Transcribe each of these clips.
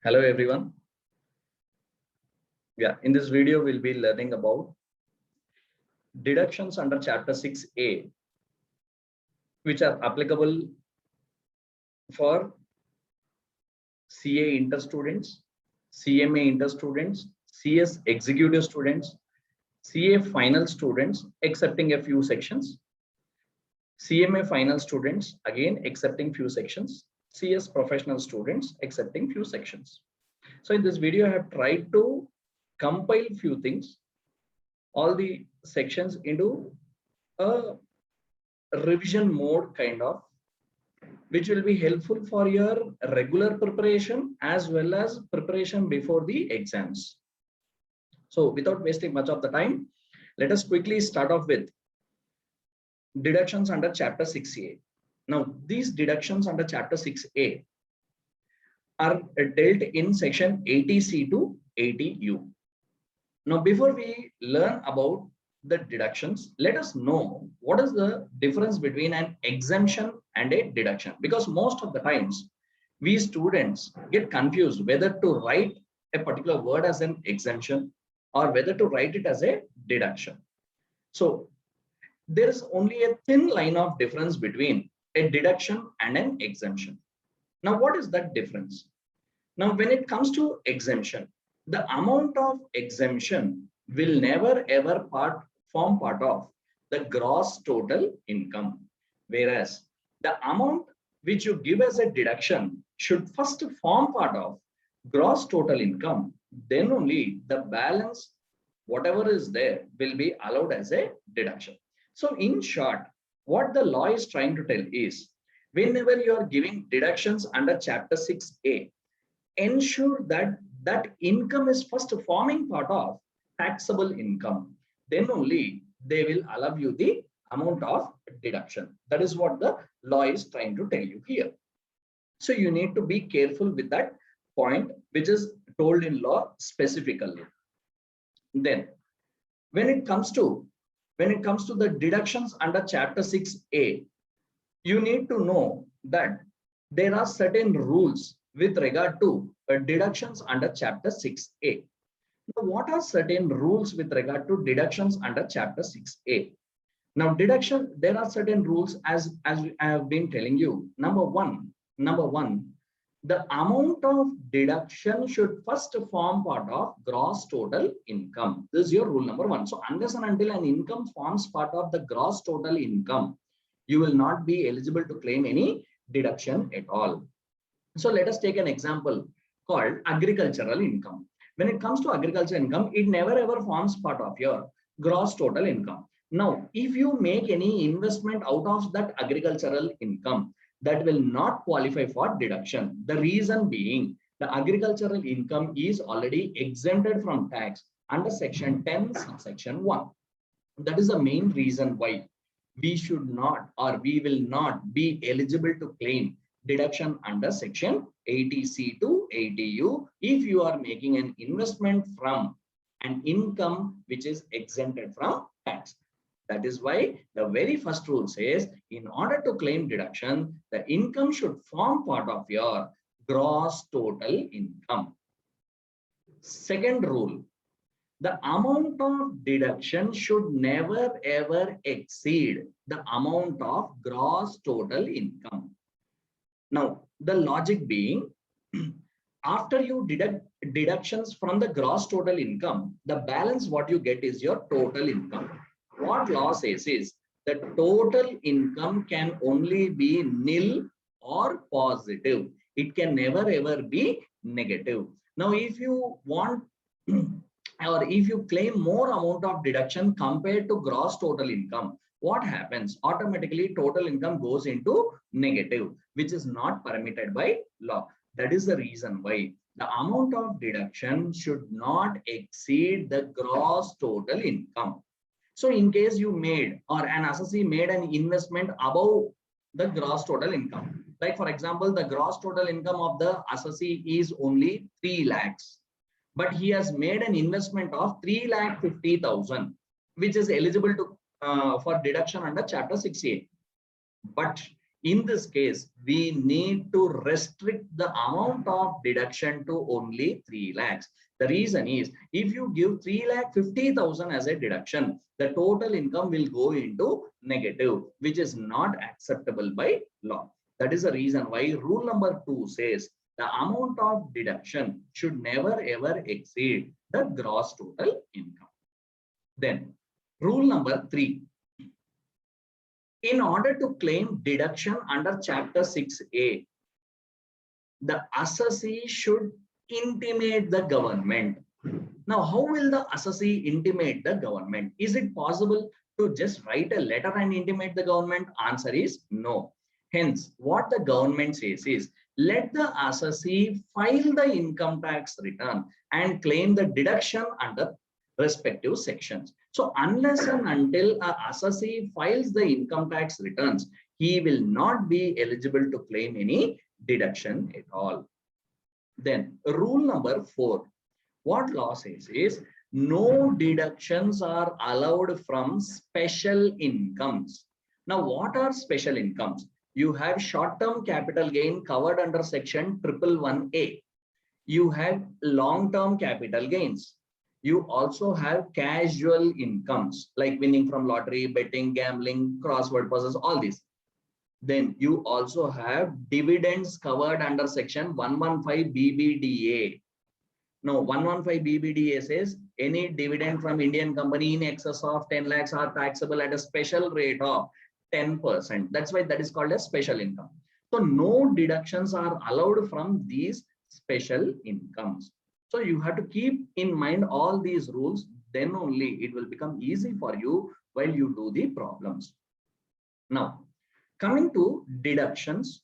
Hello everyone. In this video we'll be learning about deductions under chapter 6A, which are applicable for CA inter students, CMA inter students, CS executive students, CA final students excepting a few sections, CMA final students again excepting few sections, CS professional students excepting few sections. So in this video I have tried to compile few things, all the sections into a revision mode kind of, which will be helpful for your regular preparation as well as preparation before the exams. So without wasting much of the time, let us quickly start off with deductions under chapter 6A. Now these deductions under chapter 6A are dealt in section 80C to 80U. Now, before we learn about the deductions, let us know what is the difference between an exemption and a deduction, because most of the times we students get confused whether to write a particular word as an exemption or whether to write it as a deduction. So there is only a thin line of difference between a deduction and an exemption. Now, what is that difference? Now, when it comes to exemption, the amount of exemption will never ever form part of the gross total income, whereas the amount which you give as a deduction should first form part of gross total income. Then only the balance, whatever is there, will be allowed as a deduction. So in short, what the law is trying to tell is, whenever you are giving deductions under chapter 6A, ensure that that income is first forming part of taxable income. Then only they will allow you the amount of deduction. That is what the law is trying to tell you here. So you need to be careful with that point, which is told in law specifically. Then when it comes to the deductions under chapter 6A, you need to know that there are certain rules with regard to deductions under chapter 6A. Now, what are certain rules with regard to deductions under chapter 6A? Now, deduction, there are certain rules as I have been telling you. Number one, the amount of deduction should first form part of gross total income. This is your rule number one. So unless and until an income forms part of the gross total income, you will not be eligible to claim any deduction at all. So let us take an example called agricultural income. When it comes to agricultural income, it never ever forms part of your gross total income. Now, if you make any investment out of that agricultural income, that will not qualify for deduction. The reason being, the agricultural income is already exempted from tax under section 10, subsection 1. That is the main reason why we should not, or we will not be eligible to claim deduction under section 80C to 80U if you are making an investment from an income which is exempted from tax. That is why the very first rule says, in order to claim deduction, the income should form part of your gross total income. Second rule, the amount of deduction should never ever exceed the amount of gross total income. Now, the logic being, after you deduct deductions from the gross total income, the balance what you get is your total income. What law says is that total income can only be nil or positive. It can never ever be negative. Now, if you want or if you claim more amount of deduction compared to gross total income, what happens? Automatically total income goes into negative, which is not permitted by law. That is the reason why the amount of deduction should not exceed the gross total income. So in case you made, or an assessee made an investment above the gross total income, like for example, the gross total income of the assessee is only 3 lakhs, but he has made an investment of 3,50,000, which is eligible to for deduction under chapter 6A. But In this case, we need to restrict the amount of deduction to only 3 lakhs. The reason is, if you give 3,50,000 as a deduction, the total income will go into negative, which is not acceptable by law. That is the reason why rule number 2 says the amount of deduction should never ever exceed the gross total income. Then rule number 3. In order to claim deduction under Chapter 6A, the assessee should intimate the government. Now, how will the assessee intimate the government? Is it possible to just write a letter and intimate the government? Answer is no. Hence, what the government says is, let the assessee file the income tax return and claim the deduction under respective sections. So unless and until an assessee files the income tax returns, he will not be eligible to claim any deduction at all. Then rule number 4, what law says is, no deductions are allowed from special incomes. Now, what are special incomes? You have short-term capital gain covered under section 111A. You have long-term capital gains. You also have casual incomes like winning from lottery, betting, gambling, crossword puzzles, all these. Then you also have dividends covered under section 115 BBDA. Now, 115 BBDA says any dividend from Indian company in excess of 10 lakhs are taxable at a special rate of 10%. That's why that is called a special income. So no deductions are allowed from these special incomes. So you have to keep in mind all these rules, then only it will become easy for you while you do the problems. Now, coming to deductions.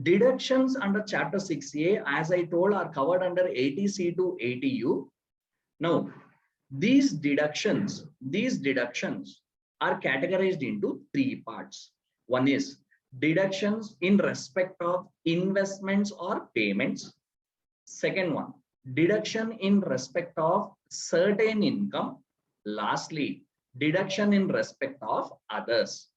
Deductions under Chapter 6A, as I told, are covered under 80C to 80U. Now, these deductions are categorized into 3 parts. One is deductions in respect of investments or payments. Second one, deduction in respect of certain income. Lastly, deduction in respect of others.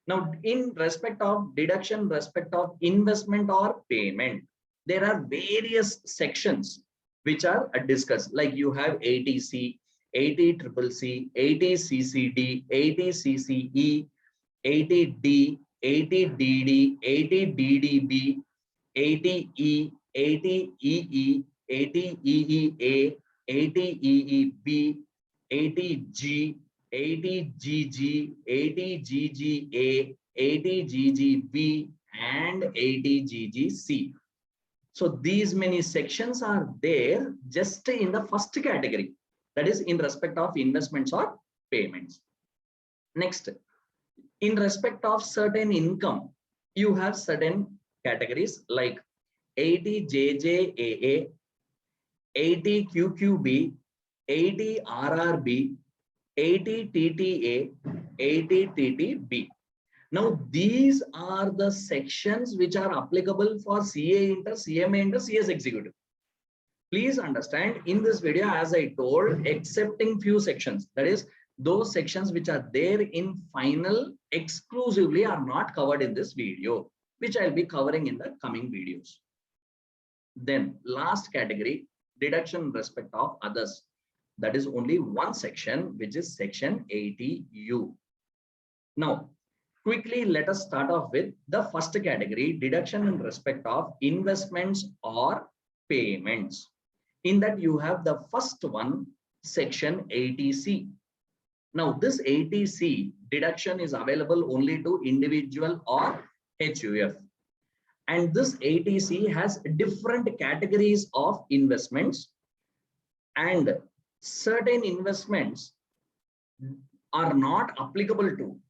Now, in respect of deduction, respect of investment or payment, there are various sections which are discussed. Like you have 80C, 80CCC, 80CCD, 80CCE, 80D, 80DD, 80DDB, 80E, 80EE, 80EEA, 80EEB, 80G, 80GG, 80GGA, 80GGB, and 80GGC. So these many sections are there just in the first category, that is in respect of investments or payments. Next, in respect of certain income, you have certain categories like 80JJAA, 80QQB, 80RRB, 80TTA, 80TTB. Now, these are the sections which are applicable for CA Inter, CMA Inter, CS Executive. Please understand, in this video, as I told, excepting few sections, that is, those sections which are there in final exclusively are not covered in this video, which I'll be covering in the coming videos. Then, last category, deduction in respect of others. That is only one section, which is section 80U. Now, quickly, let us start off with the first category, deduction in respect of investments or payments. In that, you have the first one, section 80C. Now, this 80C deduction is available only to individual or HUF. And this 80C has different categories of investments, and certain investments are not applicable to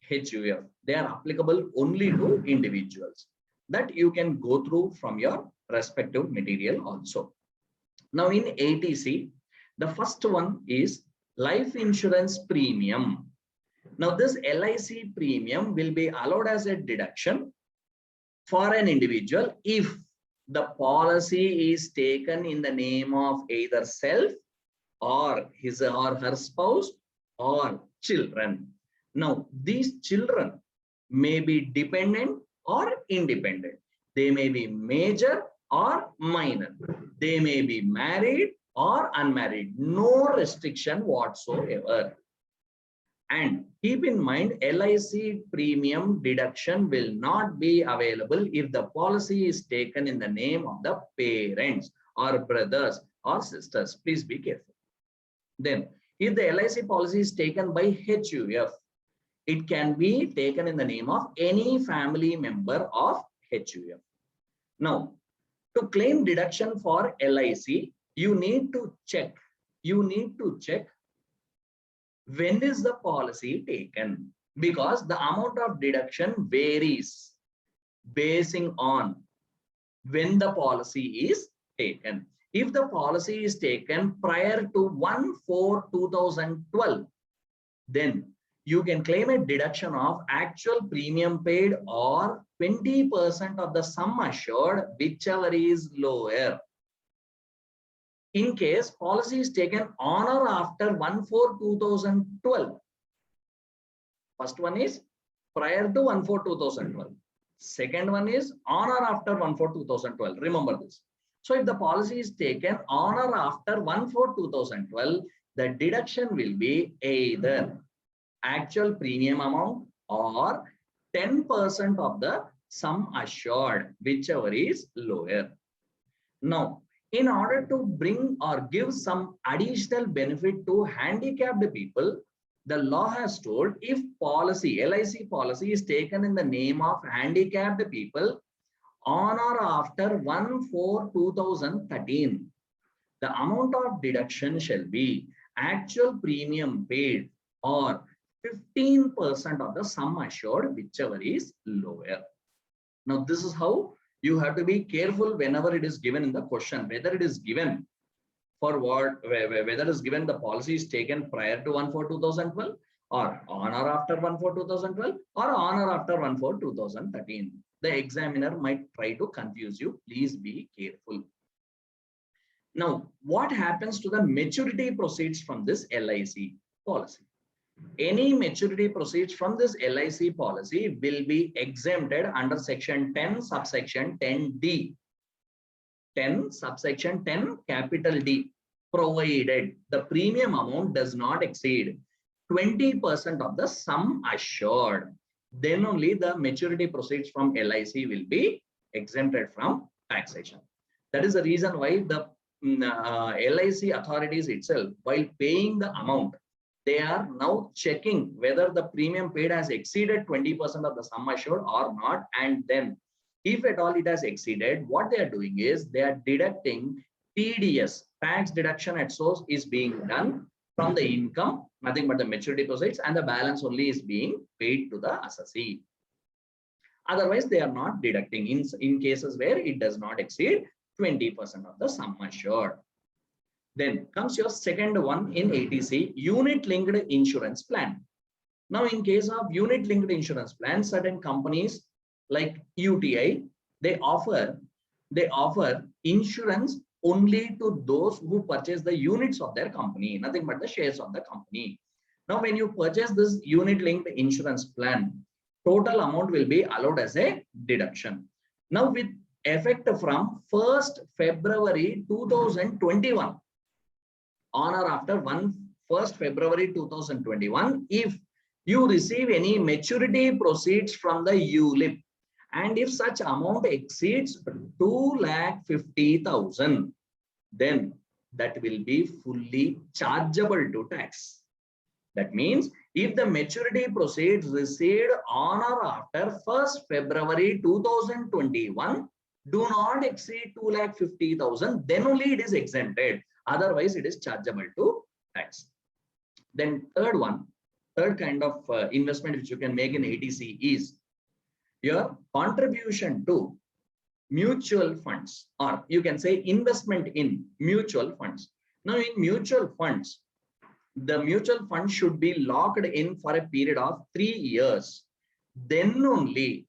HUF. They are applicable only to individuals. That you can go through from your respective material also. Now, in 80C, the first one is life insurance premium. Now, this LIC premium will be allowed as a deduction for an individual if the policy is taken in the name of either self or his or her spouse or children. Now, these children may be dependent or independent. They may be major or minor. They may be married or unmarried. No restriction whatsoever. And keep in mind, LIC premium deduction will not be available if the policy is taken in the name of the parents or brothers or sisters. Please be careful. Then, if the LIC policy is taken by HUF, it can be taken in the name of any family member of HUF. Now, to claim deduction for LIC, you need to check when is the policy taken, because the amount of deduction varies basing on when the policy is taken. If the policy is taken prior to 1/4/2012, then you can claim a deduction of actual premium paid or 20% of the sum assured, whichever is lower. In case policy is taken on or after 1/4/2012, first one is prior to 1/4/2012. Second one is on or after 1/4/2012. Remember this. So if the policy is taken on or after 1/4/2012, the deduction will be either actual premium amount or 10% of the sum assured, whichever is lower. Now, in order to bring or give some additional benefit to handicapped people, the law has told if policy, LIC policy is taken in the name of handicapped people on or after 1/4/2013, the amount of deduction shall be actual premium paid or 15% of the sum assured, whichever is lower. Now, this is how you have to be careful whenever it is given in the question, whether it is given for what, whether it is given the policy is taken prior to 1/4/2012 or on or after 1/4/2012 or on or after 1/4/2013. The examiner might try to confuse you. Please be careful. Now, what happens to the maturity proceeds from this LIC policy? Any maturity proceeds from this LIC policy will be exempted under section 10 subsection 10D. 10 subsection 10 capital D, provided the premium amount does not exceed 20% of the sum assured. Then only the maturity proceeds from LIC will be exempted from taxation. That is the reason why the LIC authorities itself, while paying the amount, they are now checking whether the premium paid has exceeded 20% of the sum assured or not. And then if at all it has exceeded, what they are doing is they are deducting TDS, tax deduction at source, is being done from the income, nothing but the maturity proceeds, and the balance only is being paid to the assessee. Otherwise, they are not deducting in cases where it does not exceed 20% of the sum assured. Then comes your second one in ATC, unit linked insurance plan. Now, in case of unit linked insurance plan, certain companies like UTI, they offer insurance only to those who purchase the units of their company, nothing but the shares of the company. Now, when you purchase this unit linked insurance plan, total amount will be allowed as a deduction. Now, with effect from 1st February 2021, on or after 1st February 2021, if you receive any maturity proceeds from the ULIP, and if such amount exceeds 2,50,000, then that will be fully chargeable to tax. That means if the maturity proceeds received on or after 1st February 2021 do not exceed 2,50,000, then only it is exempted. Otherwise, it is chargeable to tax. Then third kind of investment which you can make in ATC is your contribution to mutual funds, or you can say investment in mutual funds. Now, in mutual funds, the mutual fund should be locked in for a period of 3 years. Then only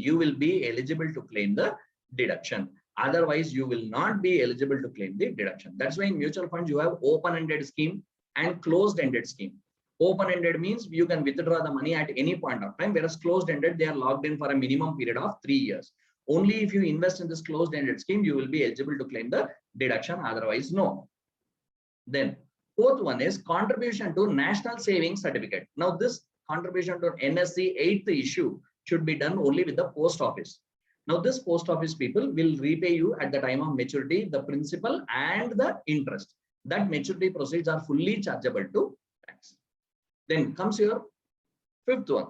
you will be eligible to claim the deduction. Otherwise, you will not be eligible to claim the deduction. That's why in mutual funds, you have open-ended scheme and closed-ended scheme. Open-ended means you can withdraw the money at any point of time, whereas closed-ended, they are locked in for a minimum period of 3 years. Only if you invest in this closed-ended scheme, you will be eligible to claim the deduction, otherwise no. Then fourth one is contribution to National Savings Certificate. Now this contribution to NSC 8th issue should be done only with the post office. Now this post office people will repay you at the time of maturity the principal and the interest. That maturity proceeds are fully chargeable to tax. Then comes your fifth one,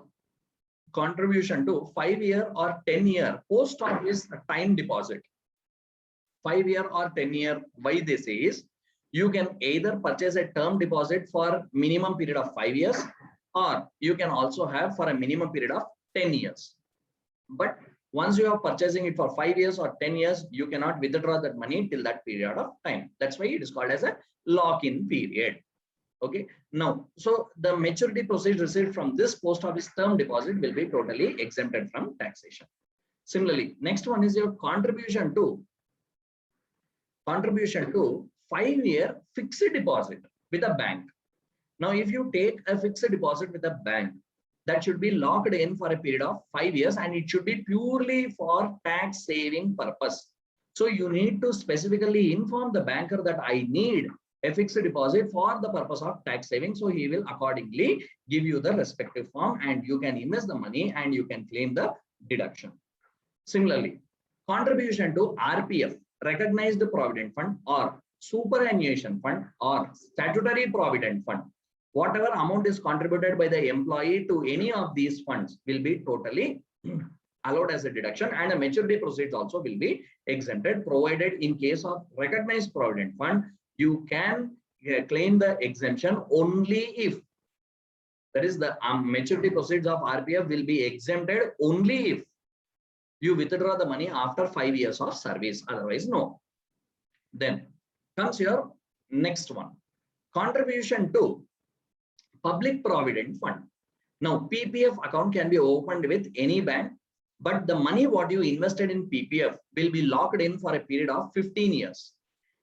contribution to 5-year or 10-year post office time deposit. 5-year or 10-year, why they say is you can either purchase a term deposit for minimum period of 5 years, or you can also have for a minimum period of 10 years. But once you are purchasing it for 5 years or 10 years, you cannot withdraw that money till that period of time. That's why it is called as a lock-in period. Okay. Now, so the maturity proceeds received from this post office term deposit will be totally exempted from taxation. Similarly, next one is your contribution to 5-year fixed deposit with a bank. Now, if you take a fixed deposit with a bank, that should be locked in for a period of 5 years, and it should be purely for tax saving purpose. So you need to specifically inform the banker that I need a fixed deposit for the purpose of tax saving. So he will accordingly give you the respective form, and you can invest the money and you can claim the deduction. Similarly, contribution to RPF, recognized provident fund, or superannuation fund, or statutory provident fund. Whatever amount is contributed by the employee to any of these funds will be totally allowed as a deduction, and a maturity proceeds also will be exempted, provided in case of recognized provident fund, you can claim the exemption only if, that is the maturity proceeds of RPF will be exempted only if you withdraw the money after 5 years of service, otherwise no. Then comes your next one, contribution to public provident fund. Now PPF account can be opened with any bank, but the money what you invested in PPF will be locked in for a period of 15 years.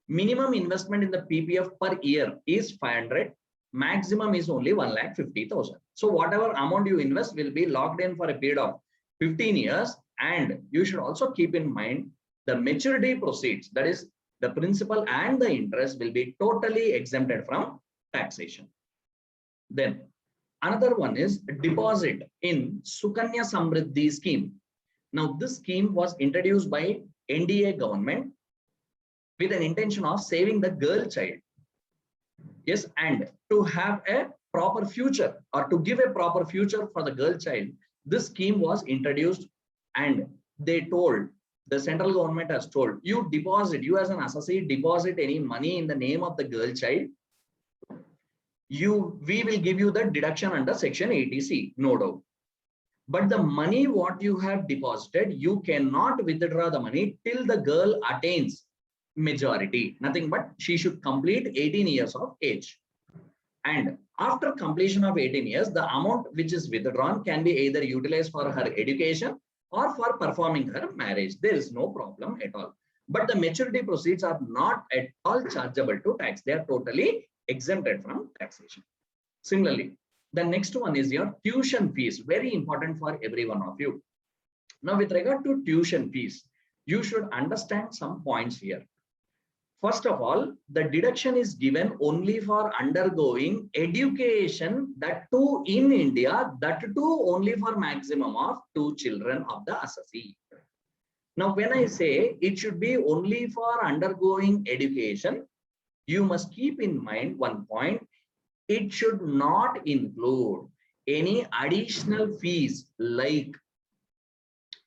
Minimum investment in the PPF per year is 500, maximum is only 1,50,000. So whatever amount you invest will be locked in for a period of 15 years, and you should also keep in mind the maturity proceeds, that is the principal and the interest, will be totally exempted from taxation. Then another one is deposit in Sukanya Samriddhi scheme. Now this scheme was introduced by NDA government with an intention of saving the girl child. Yes, and to have a proper future, or to give a proper future for the girl child, this scheme was introduced, and they told, the central government has told, you deposit, you as an associate deposit any money in the name of the girl child, we will give you the deduction under section 80C, no doubt. But the money what you have deposited, you cannot withdraw the money till the girl attains majority. Nothing but she should complete 18 years of age. And after completion of 18 years, the amount which is withdrawn can be either utilized for her education or for performing her marriage. There is no problem at all. But the maturity proceeds are not at all chargeable to tax. They are totally exempted from taxation. Similarly, the next one is your tuition fees, very important for every one of you. Now, with regard to tuition fees, you should understand some points here. First of all, the deduction is given only for undergoing education, that too in India, that too only for maximum of 2 children of the assessee. Now, when I say it should be only for undergoing education, you must keep in mind one point. It should not include any additional fees like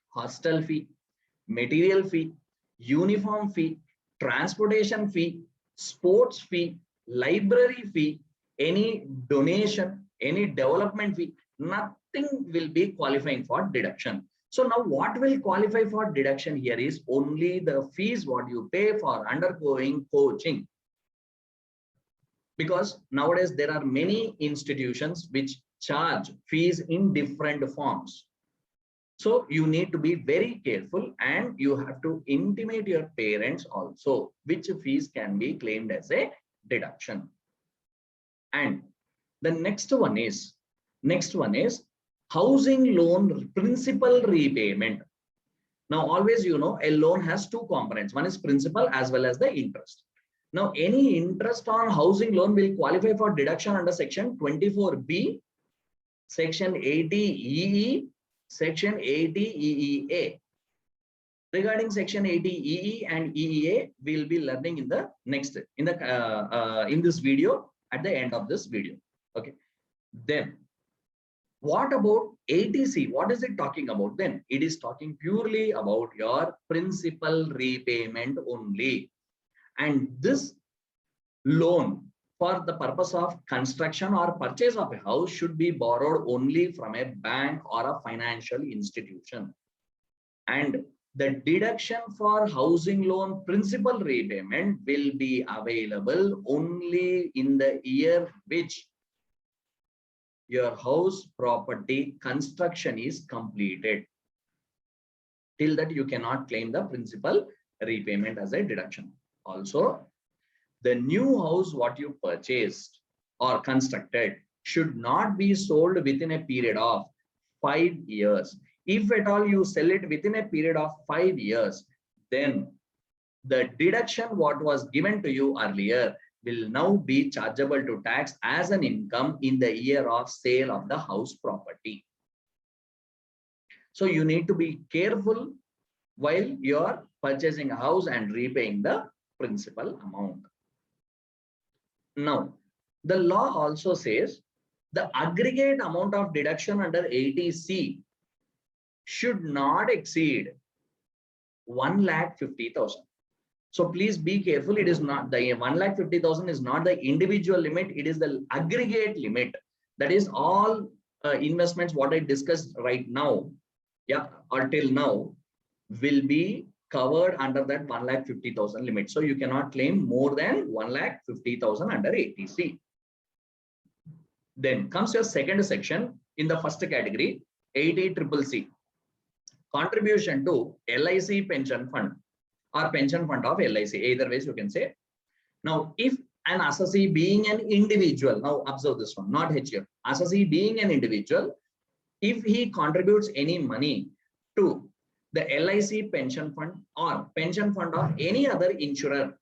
hostel fee, material fee, uniform fee, transportation fee, sports fee, library fee, any donation, any development fee. Nothing will be qualifying for deduction. So now what will qualify for deduction here is only the fees what you pay for undergoing coaching. Because nowadays there are many institutions which charge fees in different forms. So you need to be very careful, and you have to intimate your parents also which fees can be claimed as a deduction. And The next one is housing loan principal repayment. Now, always, a loan has two components. One is principal as well as the interest. Now, any interest on housing loan will qualify for deduction under section 24B, section 80EE, section 80EEA. Regarding section 80EE and EEA, we'll be learning in the next, in this video, at the end of this video. Okay. Then, what about 80C? What is it talking about then? It is talking purely about your principal repayment only. And this loan for the purpose of construction or purchase of a house should be borrowed only from a bank or a financial institution. And the deduction for housing loan principal repayment will be available only in the year which your house property construction is completed. Till that, you cannot claim the principal repayment as a deduction. Also, the new house what you purchased or constructed should not be sold within a period of 5 years. If at all you sell it within a period of 5 years, then the deduction what was given to you earlier will now be chargeable to tax as an income in the year of sale of the house property. So you need to be careful while you are purchasing a house and repaying the principal amount. Now, the law also says the aggregate amount of deduction under 80C should not exceed 1,50,000. So please be careful. It is not the 1,50,000 is not the individual limit. It is the aggregate limit. That is all investments what I discussed right now, or till now, will be covered under that 1,50,000 limit. So you cannot claim more than 1,50,000 under 80C. Then comes your second section in the first category, 80CCC, contribution to LIC Pension Fund or pension fund of LIC. Either ways you can say. Now, if an assessee being an individual, now observe this one, not HF, assessee being an individual, if he contributes any money to the LIC pension fund or pension fund of any other insurer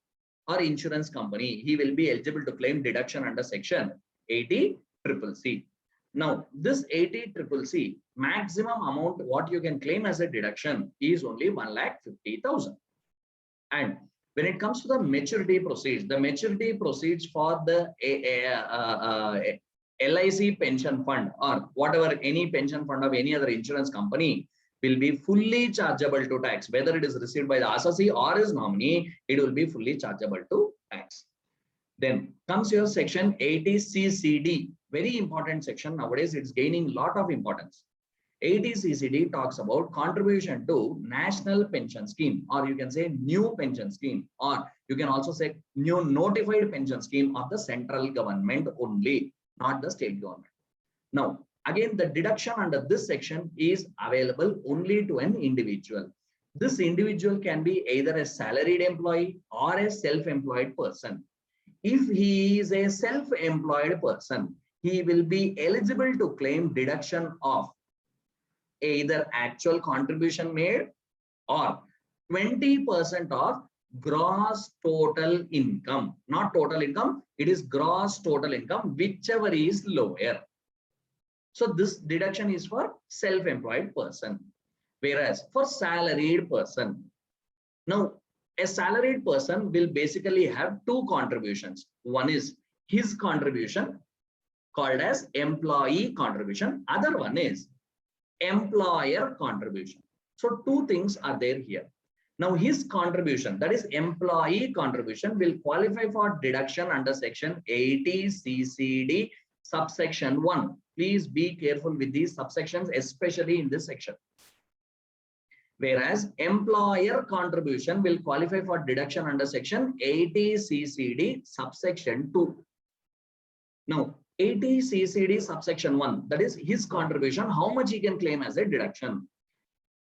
or insurance company, he will be eligible to claim deduction under section 80CCC. Now, this 80CCC maximum amount what you can claim as a deduction is only 1,50,000. And when it comes to the maturity proceeds, the maturity proceeds for the LIC pension fund or whatever any pension fund of any other insurance company will be fully chargeable to tax. Whether it is received by the assessee or his nominee, it will be fully chargeable to tax. Then comes your section 80CCD, very important section nowadays. It's gaining a lot of importance. 80CCD talks about contribution to national pension scheme, or you can say new pension scheme, or you can also say new notified pension scheme of the central government only, not the state government. Now, again, the deduction under this section is available only to an individual. This individual can be either a salaried employee or a self-employed person. If he is a self-employed person, he will be eligible to claim deduction of either actual contribution made or 20% of gross total income. Not total income, it is gross total income, whichever is lower. So this deduction is for self-employed person, whereas for salaried person. Now, a salaried person will basically have two contributions. One is his contribution called as employee contribution. Other one is employer contribution. So two things are there here. Now his contribution, that is employee contribution, will qualify for deduction under section 80CCD subsection 1. Please be careful with these subsections, especially in this section. Whereas employer contribution will qualify for deduction under section 80CCD subsection 2. Now 80CCD subsection 1, that is his contribution, how much he can claim as a deduction.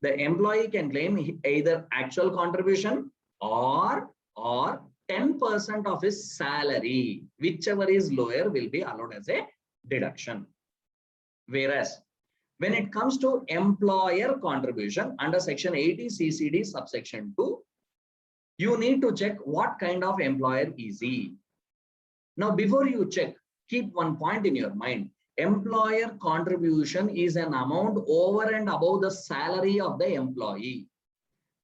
The employee can claim either actual contribution or 10% of his salary, whichever is lower will be allowed as a deduction. Whereas when it comes to employer contribution under section 80 CCD subsection 2, you need to check what kind of employer is he. Now, before you check, keep one point in your mind. Employer contribution is an amount over and above the salary of the employee.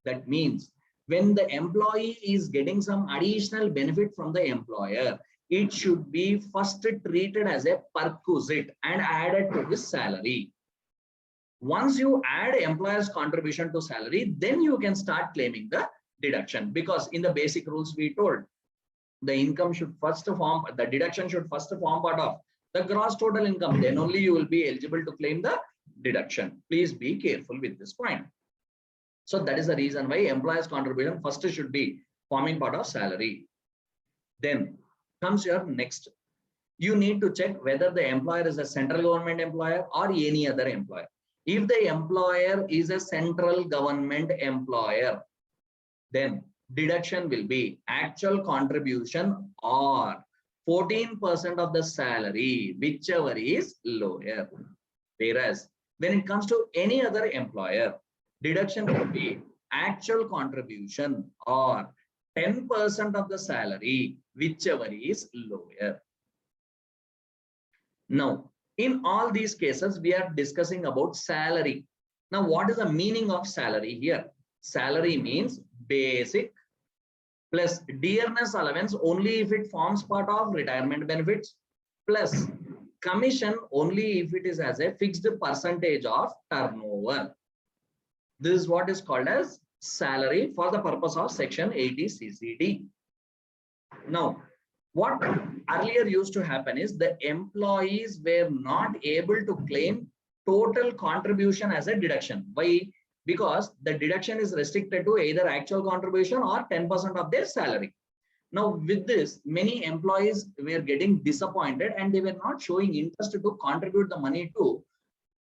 That means when the employee is getting some additional benefit from the employer, it should be first treated as a perquisite and added to his salary. Once you add employer's contribution to salary, then you can start claiming the deduction, because in the basic rules we told the income should first form, the deduction should first form part of the gross total income, then only you will be eligible to claim the deduction. Please be careful with this point. So that is the reason why employer's contribution first should be forming part of salary. Then comes your next. You need to check whether the employer is a central government employer or any other employer. If the employer is a central government employer, then deduction will be actual contribution or 14% of the salary, whichever is lower. Whereas when it comes to any other employer, deduction will be actual contribution or 10% of the salary, whichever is lower. Now, in all these cases, we are discussing about salary. Now, what is the meaning of salary here? Salary means basic plus dearness allowance only if it forms part of retirement benefits, plus commission only if it is as a fixed percentage of turnover. This is what is called as salary for the purpose of section 80 CCD. Now, what earlier used to happen is the employees were not able to claim total contribution as a deduction. Why? Because the deduction is restricted to either actual contribution or 10% of their salary. Now, with this, many employees were getting disappointed and they were not showing interest to contribute the money to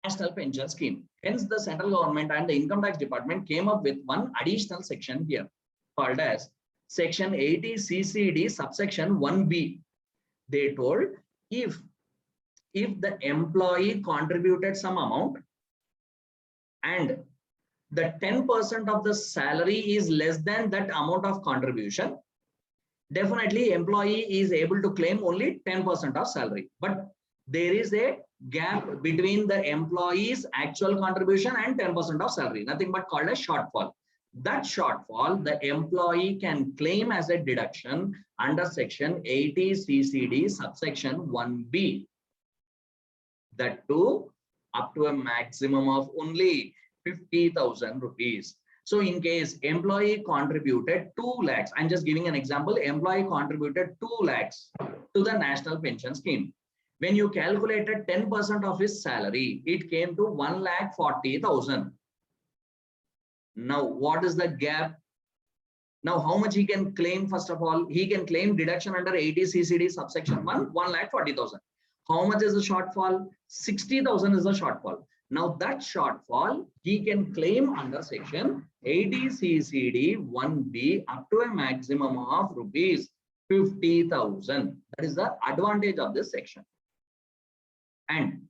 National Pension Scheme. Hence, the central government and the income tax department came up with one additional section here called as section 80 CCD subsection 1B. They told if the employee contributed some amount and the 10% of the salary is less than that amount of contribution, definitely employee is able to claim only 10% of salary. But there is a gap between the employee's actual contribution and 10% of salary, nothing but called a shortfall. That shortfall, the employee can claim as a deduction under section 80 CCD subsection 1B. That too, up to a maximum of only 50,000 rupees. So in case employee contributed 2 lakhs, I'm just giving an example, employee contributed 2 lakhs to the National Pension Scheme. When you calculated 10% of his salary, it came to 1,40,000. Now, what is the gap? Now, how much he can claim? First of all, he can claim deduction under 80 CCD subsection 1, 1,40,000. How much is the shortfall? 60,000 is the shortfall. Now, that shortfall, he can claim under section 80 CCD 1B up to a maximum of rupees 50,000. That is the advantage of this section. And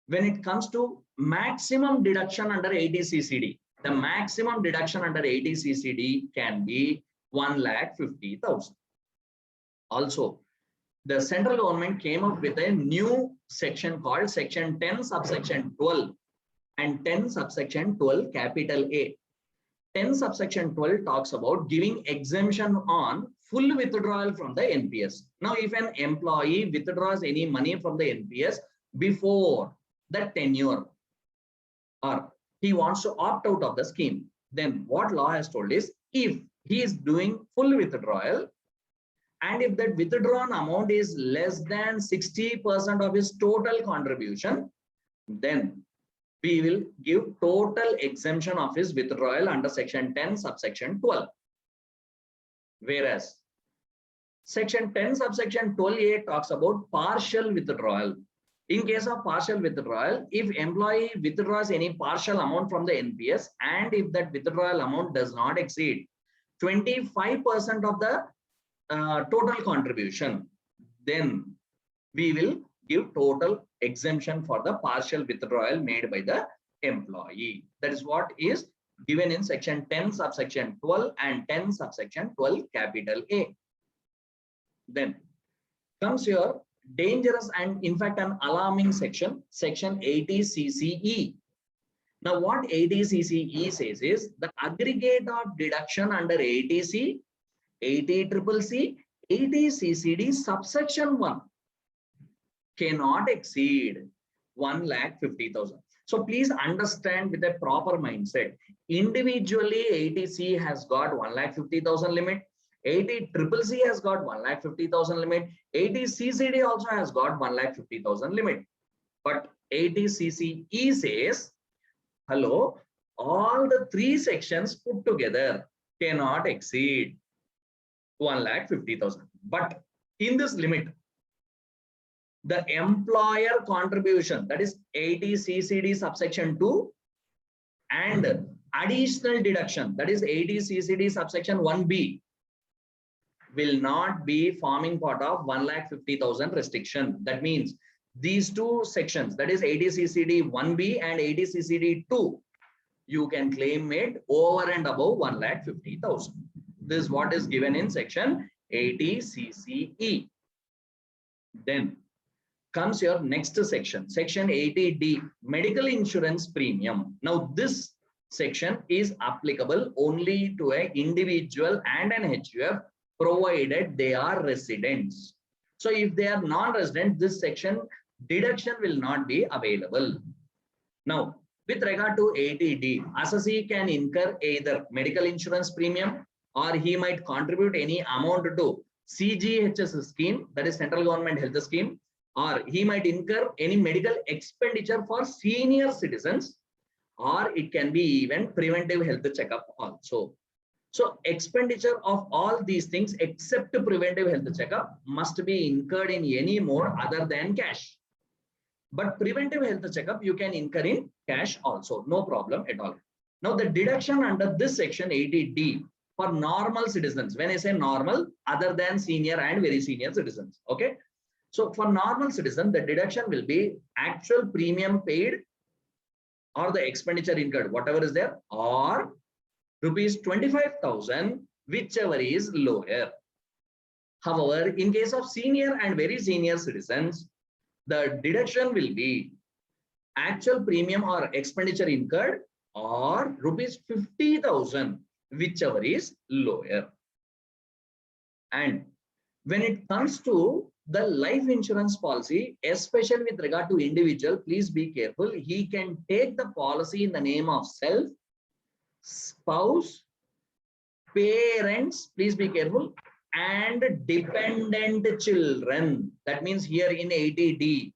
when it comes to maximum deduction under 80 CCD, the maximum deduction under 80 CCD can be 1,50,000. Also, the central government came up with a new section called section 10 subsection 12 and 10 subsection 12 capital A. 10 subsection 12 talks about giving exemption on full withdrawal from the NPS. Now, if an employee withdraws any money from the NPS before the tenure or he wants to opt out of the scheme, then what law has told is if he is doing full withdrawal and if that withdrawn amount is less than 60% of his total contribution, then we will give total exemption of his withdrawal under section 10 subsection 12. Whereas section 10 subsection 12A talks about partial withdrawal. In case of partial withdrawal, if employee withdraws any partial amount from the NPS and if that withdrawal amount does not exceed 25% of the total contribution, then we will give total exemption for the partial withdrawal made by the employee. That is what is given in section 10 subsection 12 and 10 subsection 12 capital A. Then comes your dangerous and in fact an alarming section, section 80 CCE. Now what 80 CCE says is the aggregate of deduction under 80C, 80CCC, 80CCD subsection 1 cannot exceed 1,50,000. So please understand with a proper mindset. Individually, 80C has got 1,50,000 limit. 80CCC has got 1,50,000 limit. 80CCD also has got 1,50,000 limit. But 80CCE says, hello, all the three sections put together cannot exceed 1,50,000. But in this limit, the employer contribution, that is 80CCD subsection 2 and additional deduction, that is 80CCD subsection 1B, will not be forming part of 1,50,000 restriction. That means these two sections, that is 80CCD 1B and 80CCD 2, you can claim it over and above 1,50,000. This is what is given in section 80CCE. Then comes your next section, section 80D, medical insurance premium. Now this section is applicable only to an individual and an HUF, provided they are residents. So if they are non-resident, this section deduction will not be available. Now with regard to 80D, assessee can incur either medical insurance premium or he might contribute any amount to CGHS scheme, that is central government health scheme, or he might incur any medical expenditure for senior citizens, or it can be even preventive health checkup also. So expenditure of all these things except preventive health checkup must be incurred in any mode other than cash. But preventive health checkup you can incur in cash also, no problem at all. Now the deduction under this section 80D for normal citizens, when I say normal, other than senior and very senior citizens, okay? So for normal citizen, the deduction will be actual premium paid or the expenditure incurred, whatever is there, or rupees 25,000, whichever is lower. However, in case of senior and very senior citizens, the deduction will be actual premium or expenditure incurred or rupees 50,000, whichever is lower. And when it comes to the life insurance policy, especially with regard to individual, please be careful. He can take the policy in the name of self, spouse, parents, please be careful, and dependent children. That means here in 80D,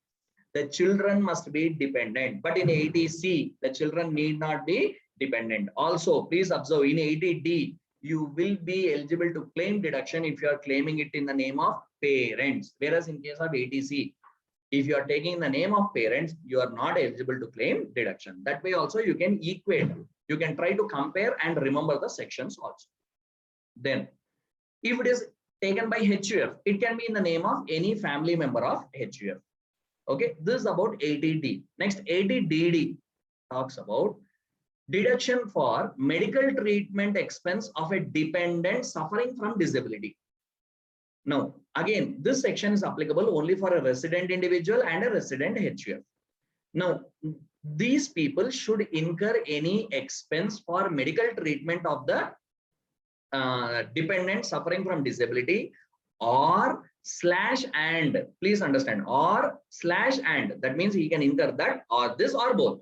the children must be dependent, but in 80C, the children need not be dependent. Also, please observe in 80D, you will be eligible to claim deduction if you are claiming it in the name of parents. Whereas in case of 80C, if you are taking the name of parents, you are not eligible to claim deduction. That way also you can equate. You can try to compare and remember the sections also. Then, if it is taken by HUF, it can be in the name of any family member of HUF. Okay, this is about 80D. Next, 80DD talks about deduction for medical treatment expense of a dependent suffering from disability. Now, again, this section is applicable only for a resident individual and a resident HUF. Now, these people should incur any expense for medical treatment of the dependent suffering from disability or / and, please understand, or / and, that means he can incur that or this or both.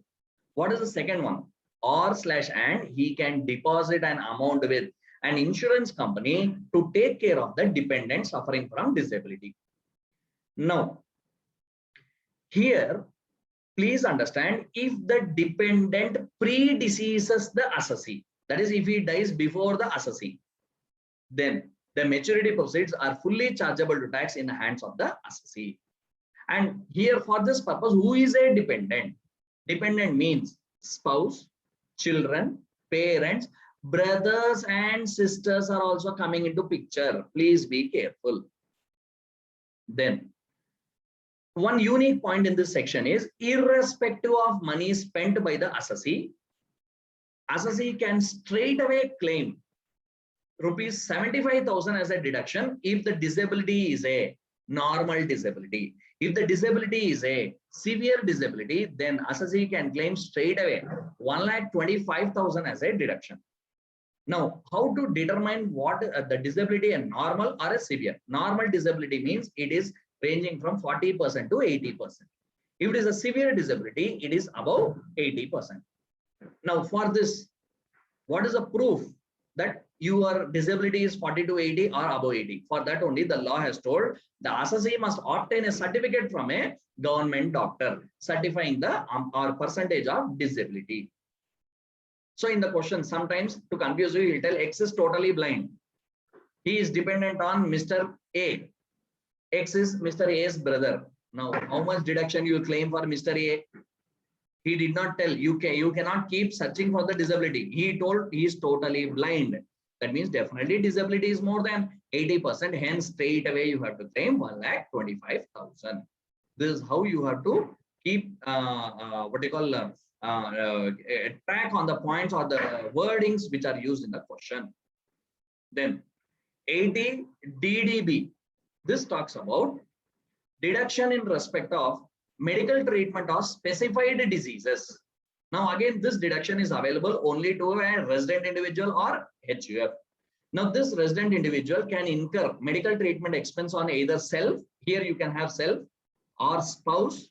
What is the second one? Or / and he can deposit an amount with an insurance company to take care of the dependent suffering from disability. Now, here, please understand, if the dependent predeceases the assessee, that is if he dies before the assessee, then the maturity proceeds are fully chargeable to tax in the hands of the assessee. And here for this purpose, who is a dependent? Dependent means spouse, children, parents, brothers and sisters are also coming into picture. Please be careful. Then one unique point in this section is irrespective of money spent by the assessee can straight away claim rupees 75,000 as a deduction if the disability is a normal disability. If the disability is a severe disability, then assessee can claim straight away 1,25,000 as a deduction. Now, how to determine what the disability, a normal or a severe? Normal disability means it is ranging from 40% to 80%. If it is a severe disability, it is above 80%. Now, for this, what is the proof that your disability is 40 to 80 or above 80? For that only the law has told the assessee must obtain a certificate from a government doctor certifying the or percentage of disability. So in the question, sometimes to confuse you, he'll tell X is totally blind. He is dependent on Mr. A. X is Mr. A's brother. Now, how much deduction you claim for Mr. A? He did not tell. You cannot keep searching for the disability. He told he is totally blind. That means definitely disability is more than 80%. Hence, straight away you have to claim 1,25,000. This is how you have to keep what you call track on the points or the wordings which are used in the question. Then 80 DDB. This talks about deduction in respect of medical treatment of specified diseases. Now again, this deduction is available only to a resident individual or HUF. Now this resident individual can incur medical treatment expense on either self, here you can have self, or spouse,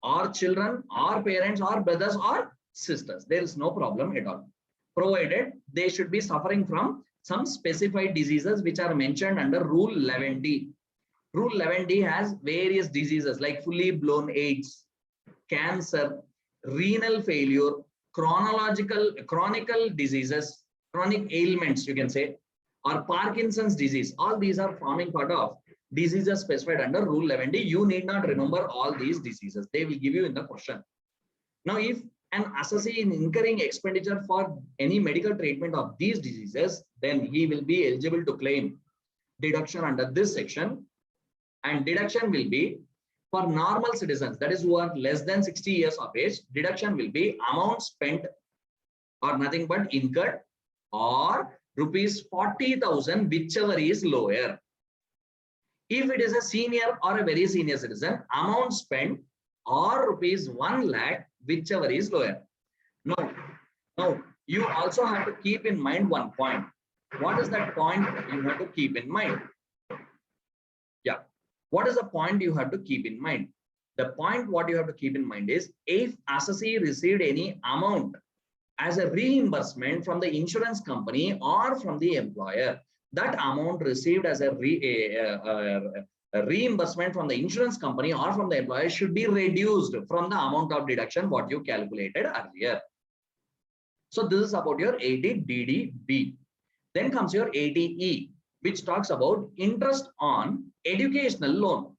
or children, or parents, or brothers, or sisters. There is no problem at all, provided they should be suffering from some specified diseases which are mentioned under Rule 11D. Rule 11D has various diseases like fully blown AIDS, cancer, renal failure, chronic diseases, chronic ailments, you can say, or Parkinson's disease. All these are forming part of diseases specified under Rule 11D. You need not remember all these diseases. They will give you in the question. Now, if an assessee is incurring expenditure for any medical treatment of these diseases, then he will be eligible to claim deduction under this section. And deduction will be for normal citizens, that is who are less than 60 years of age, deduction will be amount spent or nothing but incurred or rupees 40,000, whichever is lower. If it is a senior or a very senior citizen, amount spent or rupees 1 lakh, whichever is lower. Now, you also have to keep in mind one point. What is that point you have to keep in mind? Yeah. What is the point you have to keep in mind? The point what you have to keep in mind is if assessee received any amount as a reimbursement from the insurance company or from the employer, that amount received as a reimbursement from the insurance company or from the employer should be reduced from the amount of deduction what you calculated earlier. So this is about your 80 DDB. Then comes your 80E, which talks about interest on educational loan.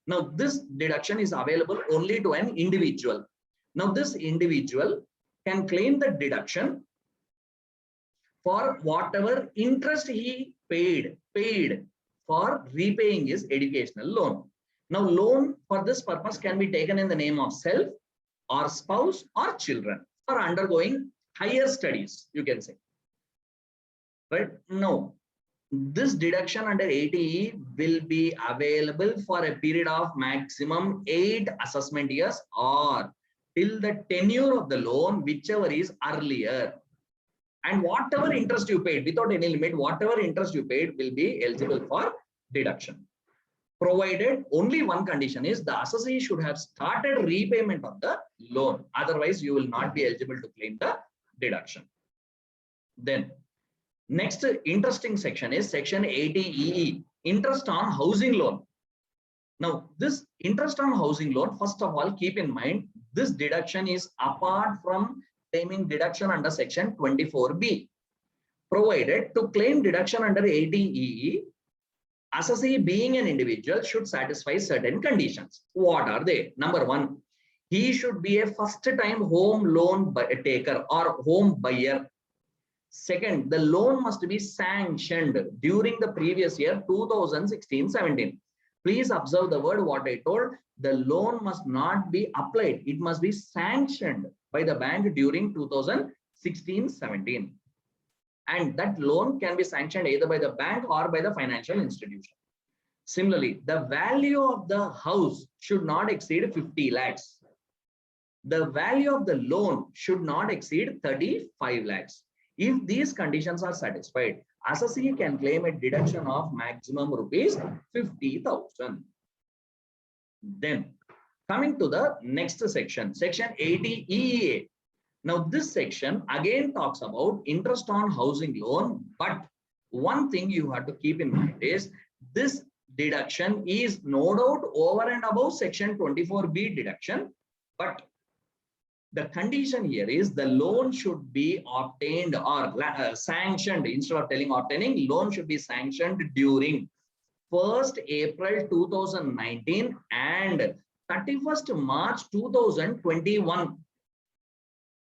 Now, this deduction is available only to an individual. Now, this individual can claim the deduction for whatever interest he paid for repaying his educational loan. Now, loan for this purpose can be taken in the name of self or spouse or children for undergoing higher studies, you can say. Right? No. This deduction under 80E will be available for a period of maximum 8 assessment years or till the tenure of the loan, whichever is earlier. And whatever interest you paid, without any limit, whatever interest you paid will be eligible for deduction. Provided only one condition is the assessee should have started repayment of the loan. Otherwise, you will not be eligible to claim the deduction. Then, next interesting section is section 80EE, interest on housing loan. Now, this interest on housing loan, first of all, keep in mind, this deduction is apart from claiming deduction under section 24B. Provided to claim deduction under 80EE, assessee being an individual should satisfy certain conditions. What are they? Number one, he should be a first-time home loan taker or home buyer. Second, the loan must be sanctioned during the previous year 2016-17. Please observe the word what I told. The loan must not be applied. It must be sanctioned by the bank during 2016-17. And that loan can be sanctioned either by the bank or by the financial institution. Similarly, the value of the house should not exceed 50 lakhs. The value of the loan should not exceed 35 lakhs. If these conditions are satisfied, assessee can claim a deduction of maximum rupees 50,000. Then coming to the next section, section 80 EEA. Now this section again talks about interest on housing loan, but one thing you have to keep in mind is this deduction is no doubt over and above section 24B deduction, but the condition here is the loan should be obtained or sanctioned. Instead of telling obtaining, loan should be sanctioned during 1st April 2019 and 31st March 2021.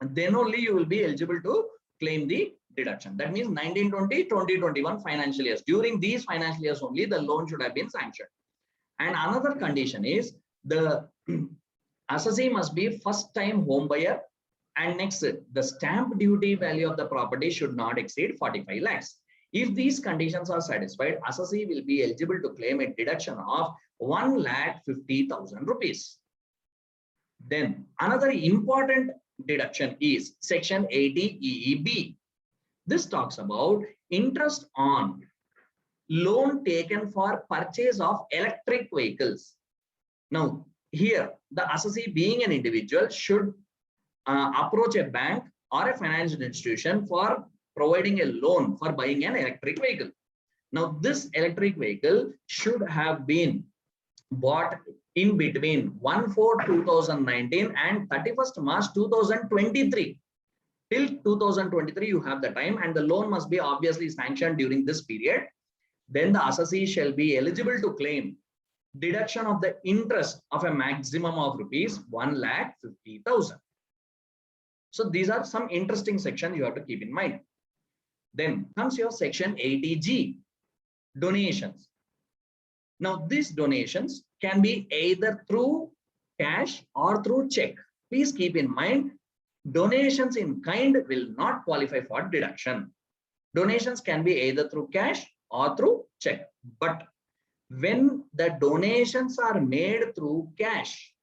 And then only you will be eligible to claim the deduction. That means 1920, 2021 financial years. During these financial years only, the loan should have been sanctioned. And another condition is the assessee must be first-time home buyer, and next, the stamp duty value of the property should not exceed 45 lakhs. If these conditions are satisfied, assessee will be eligible to claim a deduction of 1,50,000 rupees. Then another important deduction is section 80 EEB. This talks about interest on loan taken for purchase of electric vehicles. Now, here, the assessee being an individual should approach a bank or a financial institution for providing a loan for buying an electric vehicle. Now, this electric vehicle should have been bought in between 1/4/2019 and 31st March 2023. Till 2023, you have the time, and the loan must be obviously sanctioned during this period. Then the assessee shall be eligible to claim deduction of the interest of a maximum of rupees 1,50,000. So these are some interesting sections you have to keep in mind. Then comes your section 80G, donations. Now these donations can be either through cash or through check. Please keep in mind, donations in kind will not qualify for deduction. Donations can be either through cash or through check. But when the donations are made through cash,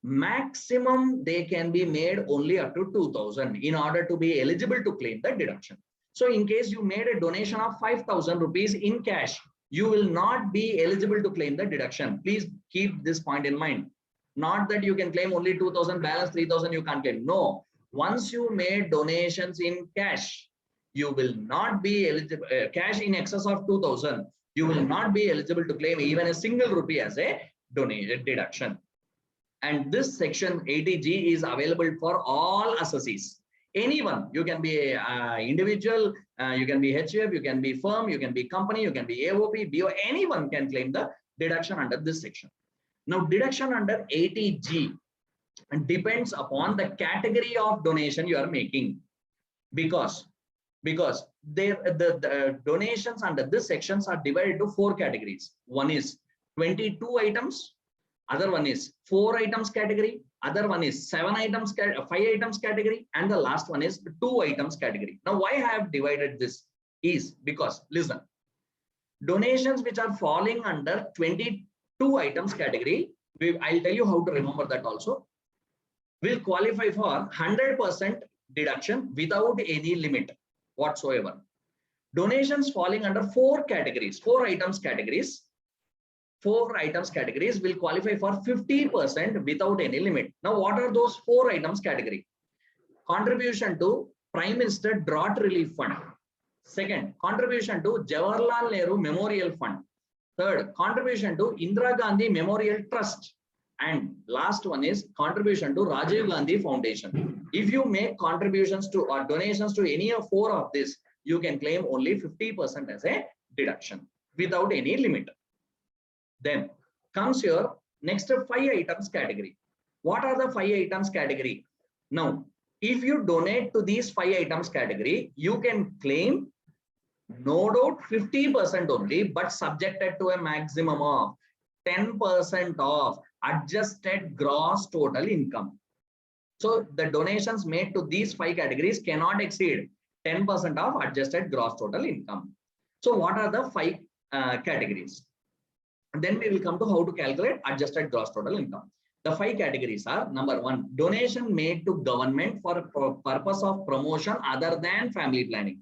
maximum they can be made only up to 2,000 in order to be eligible to claim the deduction. So in case you made a donation of 5,000 rupees in cash, you will not be eligible to claim the deduction. Please keep this point in mind. Not that you can claim only 2,000, balance 3,000 you can't claim. No, once you made donations in cash, you will not be eligible, cash in excess of 2,000. You will not be eligible to claim even a single rupee as a donated deduction. And this section 80G is available for all assessees. Anyone, you can be an individual, you can be HUF, you can be firm, you can be company, you can be AOP, BO, anyone can claim the deduction under this section. Now, deduction under 80G depends upon the category of donation you are making, because the donations under this sections are divided to 4 categories. One is 22 items, other one is 4 items category, other one is 7 items, 5 items category, and the last one is 2 items category. Now, why I have divided this is because, listen, donations which are falling under 22 items category, I'll tell you how to remember that also, will qualify for 100% deduction without any limit whatsoever. Donations falling under 4 categories, 4 items categories will qualify for 50% without any limit. Now, what are those 4 items category? Contribution to Prime Minister Drought Relief Fund. Second, contribution to Jawaharlal Nehru Memorial Fund. Third, contribution to Indira Gandhi Memorial Trust. And last one is contribution to Rajiv Gandhi Foundation. If you make contributions to or donations to any of 4 of this, you can claim only 50% as a deduction without any limit. Then comes your next 5 items category. What are the 5 items category? Now, if you donate to these 5 items category, you can claim no doubt 50% only, but subjected to a maximum of 10% of adjusted gross total income. So the donations made to these 5 categories cannot exceed 10% of adjusted gross total income. So what are the 5 categories? And then we will come to how to calculate adjusted gross total income. The 5 categories are: number 1, donation made to government for purpose of promotion other than family planning.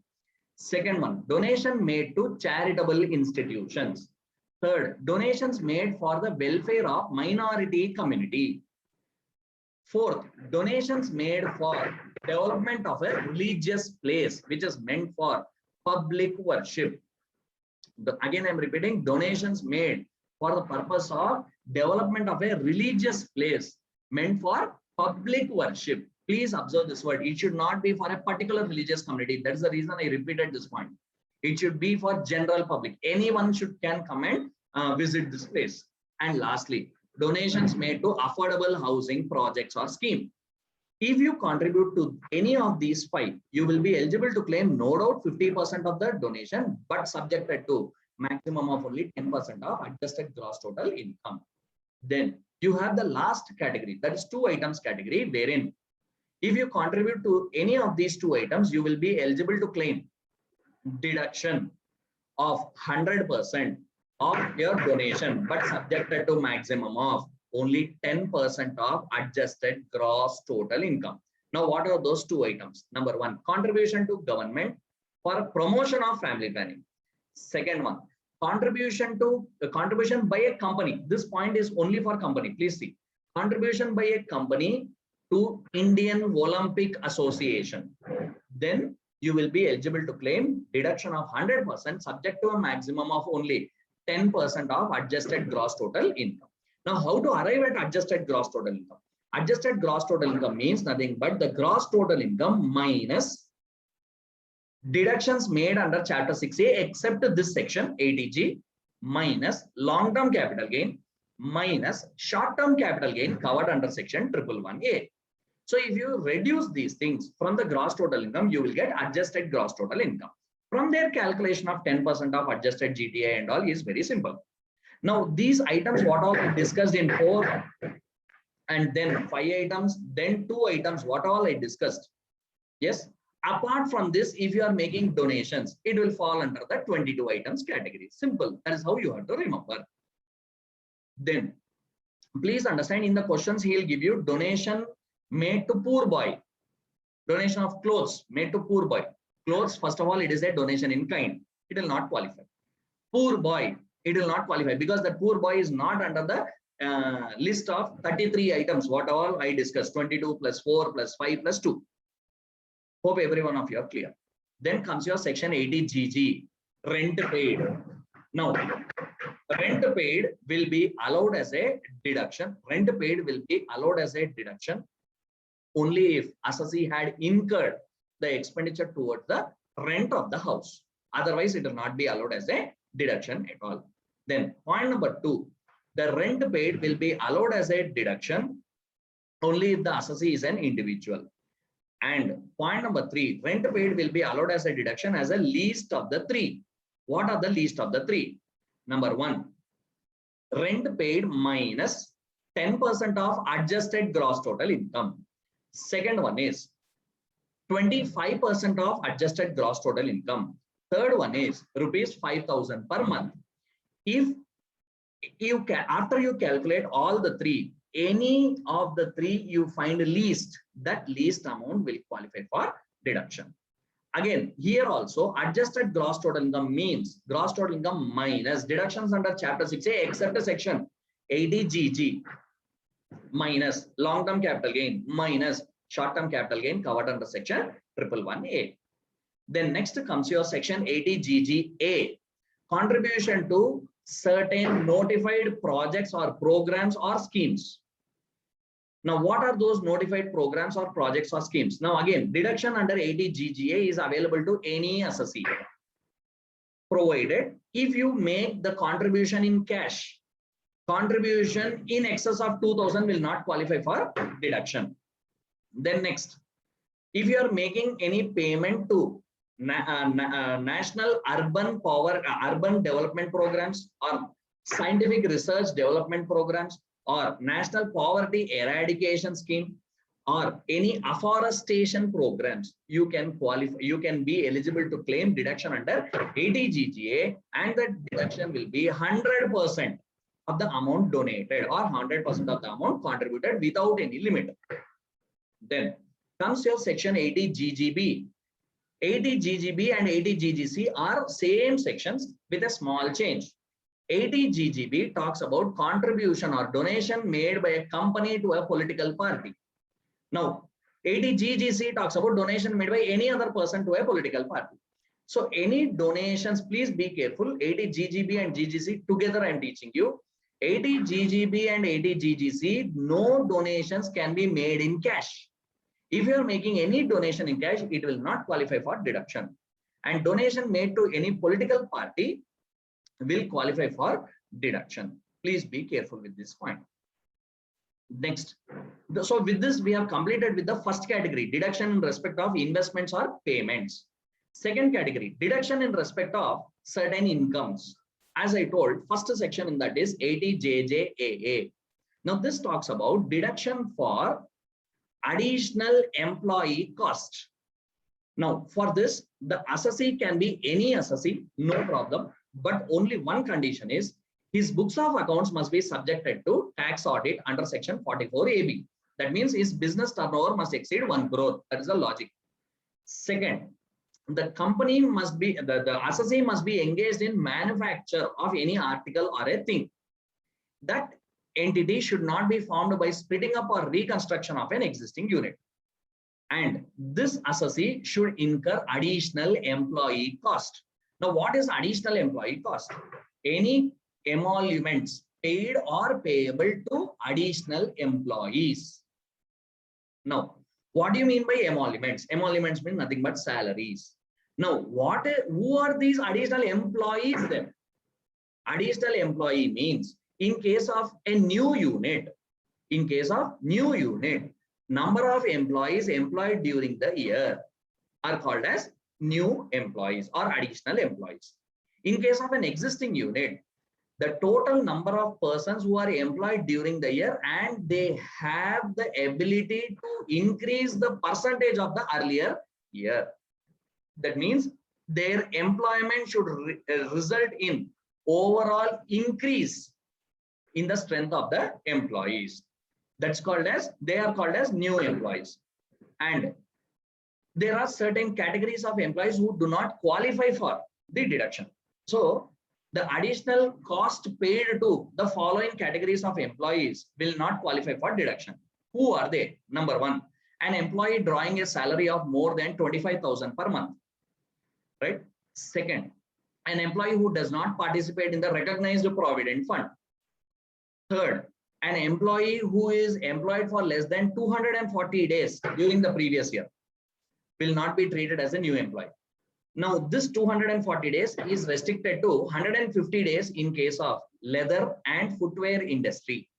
Second one, donation made to charitable institutions. Third, donations made for the welfare of minority community. Fourth, donations made for development of a religious place, which is meant for public worship. Again, I'm repeating, donations made for the purpose of development of a religious place meant for public worship. Please observe this word. It should not be for a particular religious community. That's the reason I repeated this point. It should be for general public. Anyone can come and visit this place. And lastly, donations made to affordable housing projects or scheme. If you contribute to any of these 5, you will be eligible to claim no doubt 50% of the donation, but subjected to maximum of only 10% of adjusted gross total income. Then you have the last category, that is 2 items category, wherein if you contribute to any of these 2 items, you will be eligible to claim deduction of 100% of your donation, but subjected to maximum of only 10% of adjusted gross total income. Now, what are those 2 items? Number 1, contribution to government for promotion of family planning. Second one, contribution by a company. This point is only for company. Please see, contribution by a company to Indian Olympic Association. Then you will be eligible to claim deduction of 100% subject to a maximum of only 10% of adjusted gross total income. Now, how to arrive at adjusted gross total income? Adjusted gross total income means nothing but the gross total income minus deductions made under Chapter 6A except this section 80G minus long-term capital gain minus short-term capital gain covered under section 111A. So if you reduce these things from the gross total income, you will get adjusted gross total income. From their calculation of 10% of adjusted GTA and all is very simple. Now, these items, what all we discussed in 4 and then 5 items, then 2 items, what all I discussed. Yes. Apart from this, if you are making donations, it will fall under the 22 items category. Simple. That is how you have to remember. Then, please understand, in the questions, he will give you donation made to poor boy. Donation of clothes made to poor boy. Clothes, first of all, it is a donation in kind. It will not qualify. Poor boy, it will not qualify because the poor boy is not under the list of 33 items. What all I discussed, 22 plus 4 plus 5 plus 2. Hope every one of you are clear. Then comes your section 80GG, rent paid. Now, rent paid will be allowed as a deduction. Rent paid will be allowed as a deduction only if assessee had incurred the expenditure towards the rent of the house. Otherwise, it will not be allowed as a deduction at all. Then point number 2, the rent paid will be allowed as a deduction only if the assessee is an individual. And point number 3, rent paid will be allowed as a deduction as a least of the 3. What are the least of the 3? Number 1, rent paid minus 10% of adjusted gross total income. Second one is 25% of adjusted gross total income. Third one is rupees 5,000 per month. If you can, after you calculate all the 3, any of the 3 you find least, that least amount will qualify for deduction. Again, here also adjusted gross total income means gross total income minus deductions under Chapter 6A except section 80GG minus long-term capital gain minus short-term capital gain covered under section 111A. Then next comes your section 80GGA, contribution to certain notified projects or programs or schemes. Now, what are those notified programs or projects or schemes? Now, again, deduction under 80GGA is available to any assessee, provided if you make the contribution in cash. Contribution in excess of 2,000 will not qualify for deduction. Then next, if you are making any payment to national urban development programs or scientific research development programs, or national poverty eradication scheme, or any afforestation programs, you can qualify, you can be eligible to claim deduction under 80 GGA, and the deduction will be 100% of the amount donated or 100% of the amount contributed without any limit. Then comes your section 80 GGB. 80 GGB and 80 GGC are same sections with a small change. 80 GGB talks about contribution or donation made by a company to a political party. Now, 80 GGC talks about donation made by any other person to a political party. So any donations, please be careful. 80 GGB and GGC together I am teaching you. 80 GGB and 80 GGC, no donations can be made in cash. If you are making any donation in cash, it will not qualify for deduction. And donation made to any political party will qualify for deduction. Please be careful with this point. Next. So with this, we have completed with the first category, deduction in respect of investments or payments. Second category, deduction in respect of certain incomes. As I told, first section in that is 80 JJAA. Now this talks about deduction for additional employee cost. Now for this, the assessee can be any assessee, no problem, but only one condition is his books of accounts must be subjected to tax audit under section 44AB. That means his business turnover must exceed 1 crore. That is the logic. Second, the company must be, the assessee must be engaged in manufacture of any article or a thing. That entity should not be formed by splitting up or reconstruction of an existing unit. And this assessee should incur additional employee cost. Now, what is additional employee cost? Any emoluments paid or payable to additional employees. Now, what do you mean by emoluments? Emoluments mean nothing but salaries. Now, who are these additional employees then? Additional employee means in case of a new unit, number of employees employed during the year are called as new employees or additional employees. In case of an existing unit, the total number of persons who are employed during the year and they have the ability to increase the percentage of the earlier year. That means their employment should result in overall increase in the strength of the employees. That's called as, they are called as new employees. And there are certain categories of employees who do not qualify for the deduction. So the additional cost paid to the following categories of employees will not qualify for deduction. Who are they? Number one, an employee drawing a salary of more than 25,000 per month, right? Second, an employee who does not participate in the recognized Provident Fund. Third, an employee who is employed for less than 240 days during the previous year will not be treated as a new employee. Now, this 240 days is restricted to 150 days in case of leather and footwear industry.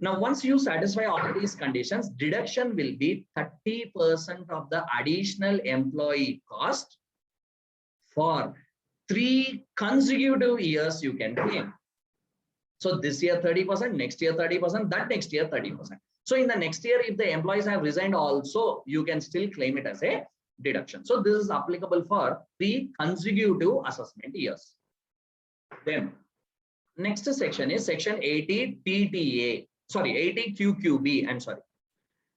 Now, once you satisfy all these conditions, deduction will be 30% of the additional employee cost for 3 consecutive years you can claim. So this year 30%, next year 30%, that next year 30%. So in the next year, if the employees have resigned also, you can still claim it as a deduction. So this is applicable for 3 consecutive assessment years. Then next section is section 80 TTA, sorry, 80 QQB, I'm sorry.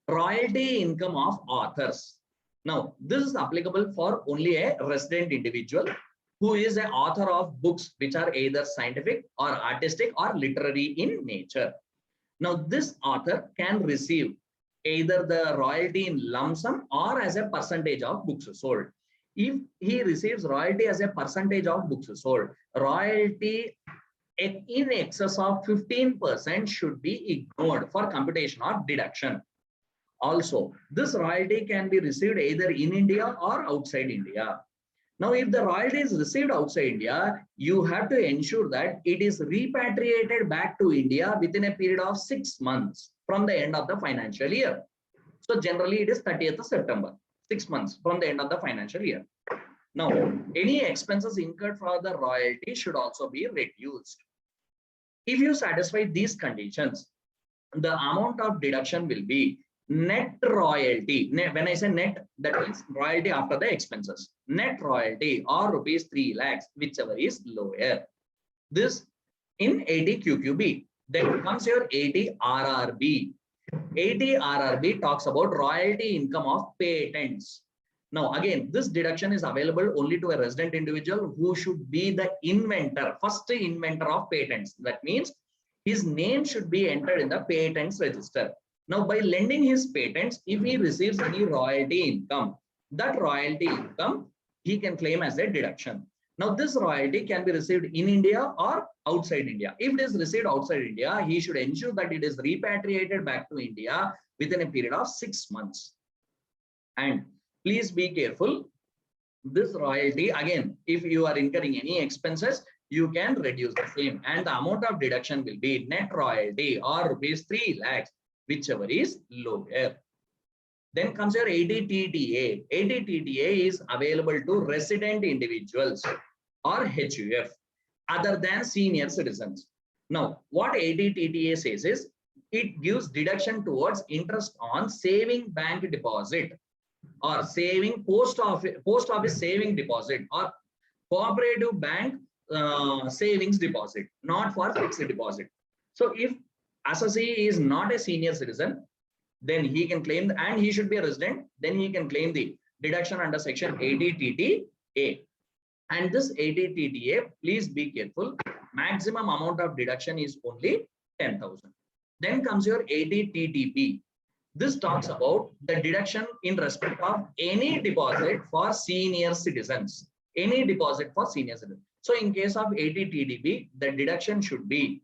Royalty income of authors. Now, this is applicable for only a resident individual who is an author of books which are either scientific or artistic or literary in nature. Now, this author can receive either the royalty in lump sum or as a percentage of books sold. If he receives royalty as a percentage of books sold, royalty in excess of 15% should be ignored for computation or deduction. Also, this royalty can be received either in India or outside India. Now, if the royalty is received outside India, you have to ensure that it is repatriated back to India within a period of 6 months from the end of the financial year. So generally it is 30th of September, 6 months from the end of the financial year. Now, any expenses incurred for the royalty should also be reduced. If you satisfy these conditions, the amount of deduction will be net royalty. When I say net, that means royalty after the expenses. Net royalty or rupees 3 lakhs, whichever is lower. This in 80 QQB. Then comes your 80 RRB. 80 RRB talks about royalty income of patents. Now, again, this deduction is available only to a resident individual who should be the inventor, first inventor of patents. That means his name should be entered in the patents register. Now, by lending his patents, if he receives any royalty income, that royalty income he can claim as a deduction. Now, this royalty can be received in India or outside India. If it is received outside India, he should ensure that it is repatriated back to India within a period of 6 months. And please be careful. This royalty, again, if you are incurring any expenses, you can reduce the same. And the amount of deduction will be net royalty or rupees 3 lakhs, whichever is lower. Then comes your 80 TTA. 80 TTA is available to resident individuals or HUF other than senior citizens. Now, what 80 TTA says is it gives deduction towards interest on saving bank deposit or saving post office saving deposit or cooperative bank savings deposit, not for fixed deposit. So if assessee is not a senior citizen, then he can claim, and he should be a resident, then he can claim the deduction under section 80 TTA. And this 80 TTA, please be careful, maximum amount of deduction is only 10,000. Then comes your 80 TTP. This talks about the deduction in respect of any deposit for senior citizens. Any deposit for senior citizens. So in case of 80 TDP, the deduction should be,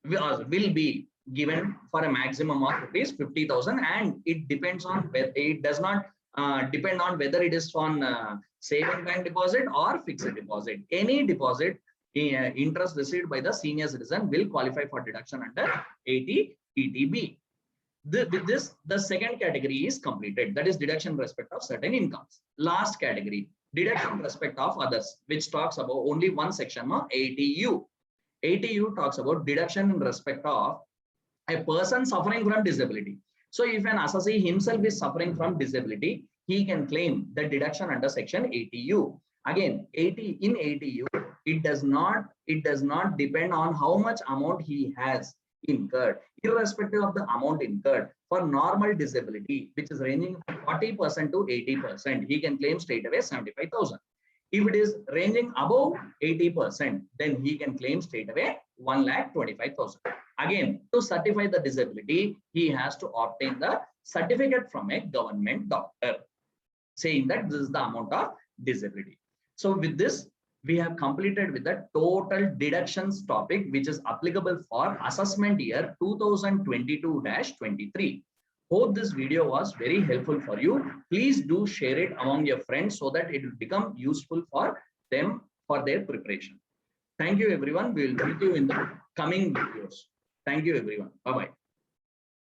will be given for a maximum of rupees 50,000, and it depends on whether it does not depend on whether it is on saving bank deposit or fixed deposit. Any deposit interest received by the senior citizen will qualify for deduction under 80 TTB. With this, the second category is completed. That is deduction in respect of certain incomes. Last category, deduction in respect of others, which talks about only one section of 80U. 80U talks about deduction in respect of a person suffering from disability. So if an assessee himself is suffering from disability, he can claim the deduction under section 80U. Again, 80 in 80U, it does not depend on how much amount he has incurred, irrespective of the amount incurred. For normal disability, which is ranging from 40% to 80%, he can claim straight away 75,000. If it is ranging above 80%, then he can claim straight away 1,25,000. Again, to certify the disability, he has to obtain the certificate from a government doctor saying that this is the amount of disability. So with this, we have completed with the total deductions topic, which is applicable for assessment year 2022-23. Hope this video was very helpful for you. Please do share it among your friends so that it will become useful for them for their preparation. Thank you, everyone. We will meet you in the coming videos. Thank you, everyone. Bye-bye.